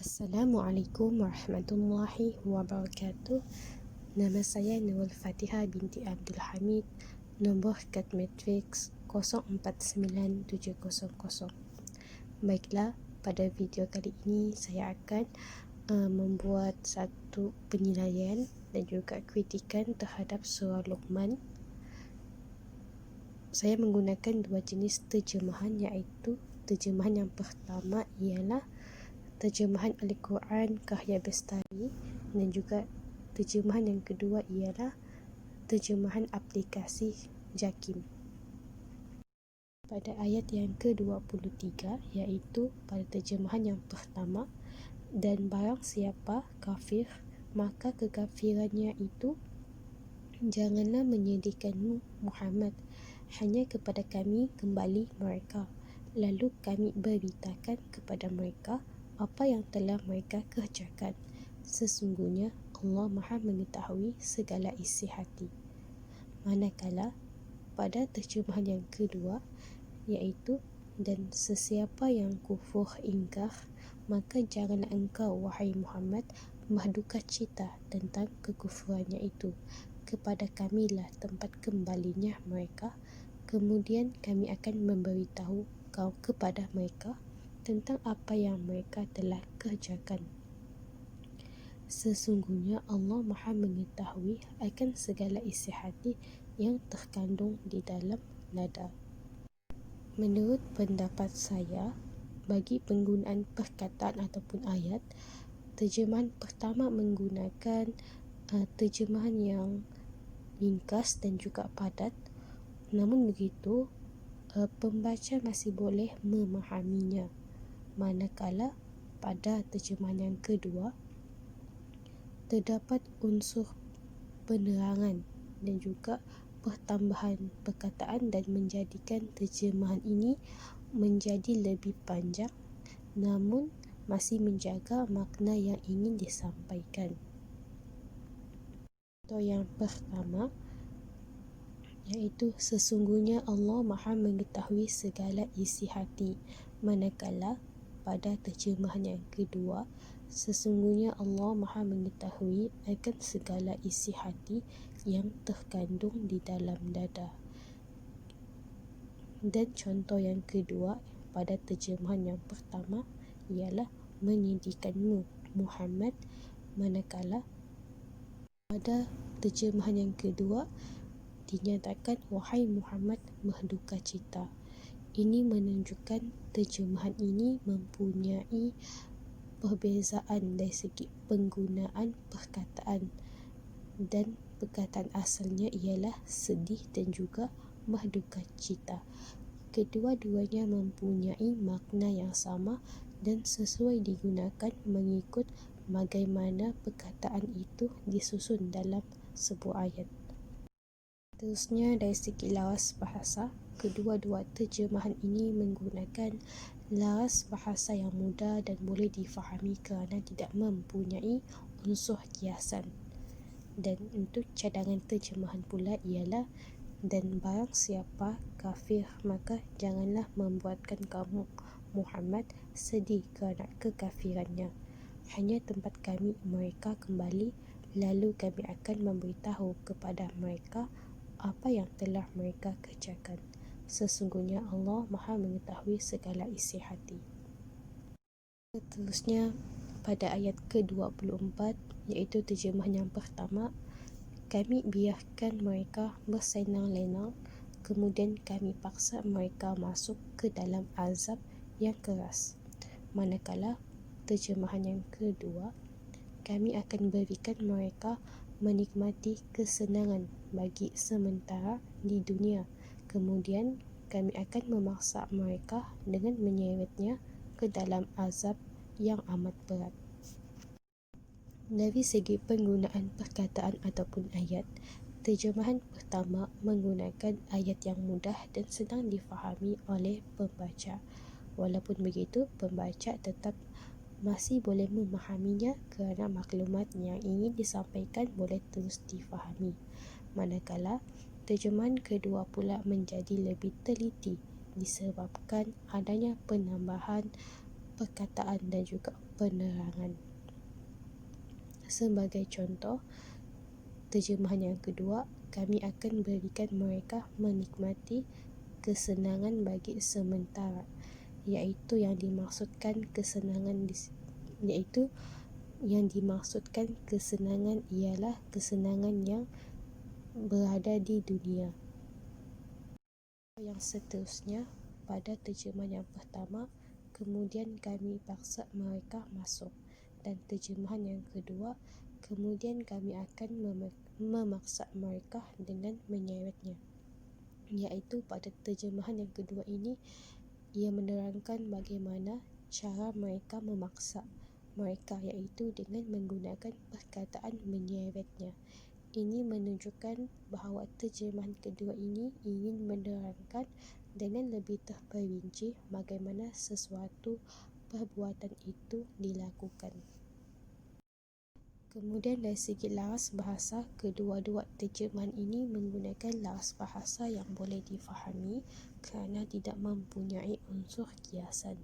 Assalamualaikum warahmatullahi wabarakatuh. Nama saya Nurul Fatihah binti Abdul Hamid, nombor kad matrix 049700. Baiklah, pada video kali ini saya akan membuat satu penilaian dan juga kritikan terhadap surah Luqman. Saya menggunakan dua jenis terjemahan, iaitu terjemahan yang pertama ialah terjemahan Al-Quran Karya Bestari dan juga terjemahan yang kedua ialah terjemahan aplikasi Jakim. Pada ayat yang ke-23, iaitu pada terjemahan yang pertama, dan barang siapa kafir, maka kekafirannya itu janganlah menyedihkanmu Muhammad, hanya kepada kami kembali mereka, lalu kami beritakan kepada mereka apa yang telah mereka kerjakan. Sesungguhnya Allah Maha mengetahui segala isi hati. Manakala pada terjemahan yang kedua, iaitu dan sesiapa yang kufur ingkar, maka janganlah engkau wahai Muhammad berduka cita tentang kekufurannya itu. Kepada kamilah tempat kembalinya mereka, kemudian kami akan memberitahu kau kepada mereka tentang apa yang mereka telah kerjakan. Sesungguhnya Allah Maha mengetahui akan segala isi hati yang terkandung di dalam dada. Menurut pendapat saya, bagi penggunaan perkataan ataupun ayat, terjemahan pertama menggunakan terjemahan yang ringkas dan juga padat. Namun begitu, pembaca masih boleh memahaminya. Manakala pada terjemahan yang kedua terdapat unsur penerangan dan juga pertambahan perkataan dan menjadikan terjemahan ini menjadi lebih panjang namun masih menjaga makna yang ingin disampaikan. Contoh yang pertama iaitu sesungguhnya Allah Maha mengetahui segala isi hati. Manakala pada terjemahan yang kedua, sesungguhnya Allah Maha mengetahui akan segala isi hati yang terkandung di dalam dada. Dan contoh yang kedua pada terjemahan yang pertama ialah menyedihkanmu Muhammad, manakala pada terjemahan yang kedua dinyatakan wahai Muhammad berduka cita. Ini menunjukkan terjemahan ini mempunyai perbezaan dari segi penggunaan perkataan, dan perkataan asalnya ialah sedih dan juga berduka cita. Kedua-duanya mempunyai makna yang sama dan sesuai digunakan mengikut bagaimana perkataan itu disusun dalam sebuah ayat. Seterusnya, dari segi laras bahasa, kedua-dua terjemahan ini menggunakan laras bahasa yang mudah dan boleh difahami kerana tidak mempunyai unsur kiasan. Dan untuk cadangan terjemahan pula ialah dan barang siapa kafir, maka janganlah membuatkan kamu Muhammad sedih kerana kekafirannya, hanya tempat kami mereka kembali, lalu kami akan memberitahu kepada mereka apa yang telah mereka kerjakan. Sesungguhnya Allah Maha mengetahui segala isi hati. Seterusnya pada ayat ke-24, iaitu terjemahan yang pertama, kami biarkan mereka bersenang-lenang, kemudian kami paksa mereka masuk ke dalam azab yang keras. Manakala terjemahan yang kedua, kami akan berikan mereka menikmati kesenangan bagi sementara di dunia, kemudian kami akan memaksa mereka dengan menyeretnya ke dalam azab yang amat berat. Dari segi penggunaan perkataan ataupun ayat, terjemahan pertama menggunakan ayat yang mudah dan senang difahami oleh pembaca. Walaupun begitu, pembaca tetap masih boleh memahaminya kerana maklumat yang ingin disampaikan boleh terus difahami. Manakala terjemahan kedua pula menjadi lebih teliti disebabkan adanya penambahan perkataan dan juga penerangan. Sebagai contoh, terjemahan yang kedua, kami akan berikan mereka menikmati kesenangan bagi sementara, iaitu yang dimaksudkan kesenangan ialah kesenangan yang berada di dunia. Yang seterusnya, pada terjemahan yang pertama, kemudian kami paksa mereka masuk, dan terjemahan yang kedua, kemudian kami akan memaksa mereka dengan menyeretnya. Iaitu pada terjemahan yang kedua ini, ia menerangkan bagaimana cara mereka memaksa mereka, iaitu dengan menggunakan perkataan menyeretnya. Ini menunjukkan bahawa terjemahan kedua ini ingin menerangkan dengan lebih terperinci bagaimana sesuatu perbuatan itu dilakukan. Kemudian dari segi laras bahasa, kedua-dua terjemahan ini menggunakan laras bahasa yang boleh difahami kerana tidak mempunyai unsur kiasan.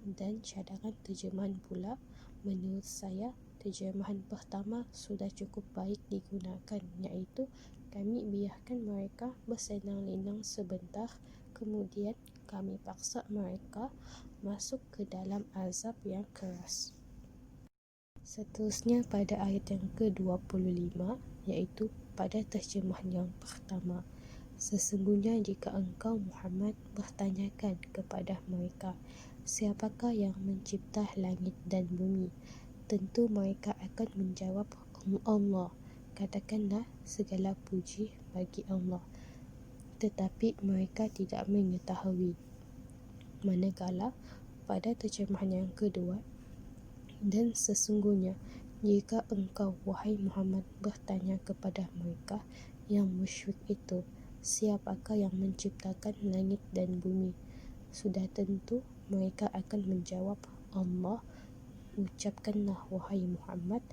Dan cadangan terjemahan pula, menurut saya, terjemahan pertama sudah cukup baik digunakan, iaitu kami biarkan mereka bersenang-lenang sebentar, kemudian kami paksa mereka masuk ke dalam azab yang keras. Seterusnya pada ayat yang ke-25, iaitu pada terjemahan yang pertama, sesungguhnya jika engkau Muhammad bertanyakan kepada mereka, siapakah yang mencipta langit dan bumi? Tentu mereka akan menjawab, Allah. Katakanlah, segala puji bagi Allah. Tetapi mereka tidak mengetahui. Manakala pada terjemahan yang kedua, dan sesungguhnya jika engkau wahai Muhammad bertanya kepada mereka yang musyrik itu, siapakah yang menciptakan langit dan bumi? Sudah tentu mereka akan menjawab, Allah. Ucapkanlah wahai Muhammad,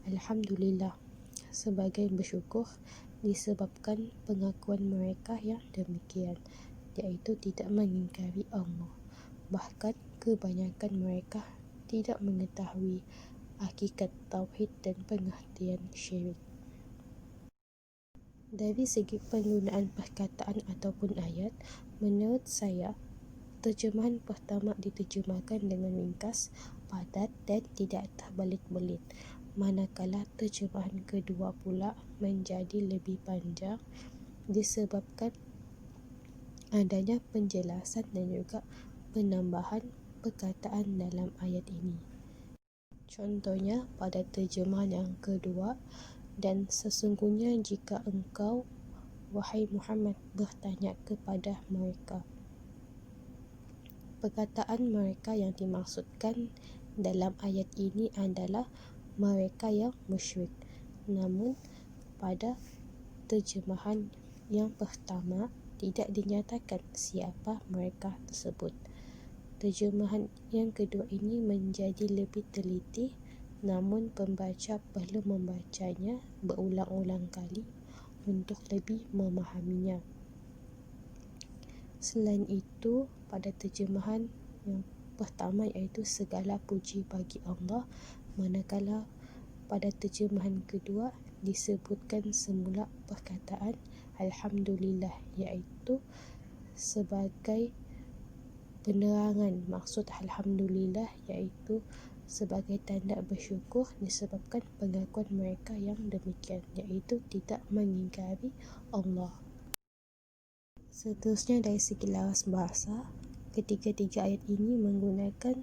Alhamdulillah, sebagai bersyukur disebabkan pengakuan mereka yang demikian, iaitu tidak mengingkari Allah. Bahkan kebanyakan mereka tidak mengetahui hakikat tauhid dan pengertian syirik. Dari segi penggunaan perkataan ataupun ayat, menurut saya, terjemahan pertama diterjemahkan dengan ringkas, padat dan tidak terbelit-belit. Manakala terjemahan kedua pula menjadi lebih panjang disebabkan adanya penjelasan dan juga penambahan perkataan dalam ayat ini. Contohnya pada terjemahan yang kedua, dan sesungguhnya jika engkau wahai Muhammad bertanya kepada mereka. Perkataan mereka yang dimaksudkan dalam ayat ini adalah mereka yang musyrik. Namun pada terjemahan yang pertama tidak dinyatakan siapa mereka tersebut. Terjemahan yang kedua ini menjadi lebih teliti, namun pembaca perlu membacanya berulang-ulang kali untuk lebih memahaminya. Selain itu, pada terjemahan yang pertama iaitu segala puji bagi Allah, manakala pada terjemahan kedua disebutkan semula perkataan Alhamdulillah, iaitu sebagai penerangan maksud Alhamdulillah, iaitu sebagai tanda bersyukur disebabkan pengakuan mereka yang demikian, iaitu tidak mengingkari Allah. Seterusnya dari segi laras bahasa, ketiga-tiga ayat ini menggunakan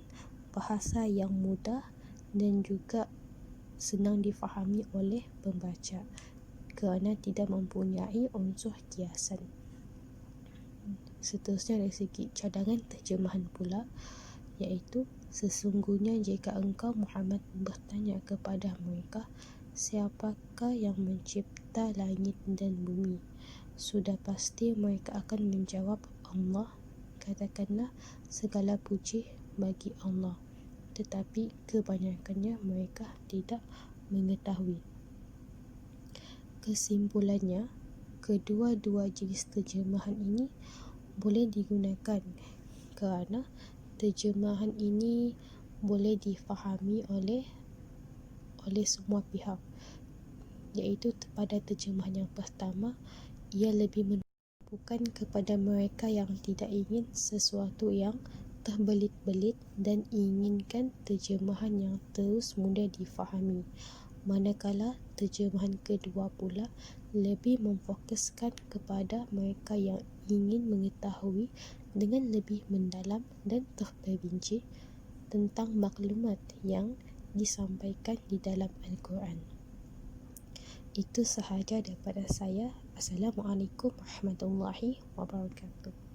bahasa yang mudah dan juga senang difahami oleh pembaca kerana tidak mempunyai unsur kiasan. Seterusnya dari segi cadangan terjemahan pula, iaitu sesungguhnya jika engkau Muhammad bertanya kepada mereka, siapakah yang mencipta langit dan bumi? Sudah pasti mereka akan menjawab, Allah. Katakanlah, segala puji bagi Allah. Tetapi kebanyakannya mereka tidak mengetahui. Kesimpulannya, kedua-dua jenis terjemahan ini boleh digunakan kerana terjemahan ini boleh difahami oleh semua pihak, iaitu pada terjemahan yang pertama, ia lebih menunjukkan kepada mereka yang tidak ingin sesuatu yang terbelit-belit dan inginkan terjemahan yang terus mudah difahami. Manakala terjemahan kedua pula lebih memfokuskan kepada mereka yang ingin mengetahui dengan lebih mendalam dan terperinci tentang maklumat yang disampaikan di dalam Al-Quran. Itu sahaja daripada saya. Assalamualaikum warahmatullahi wabarakatuh.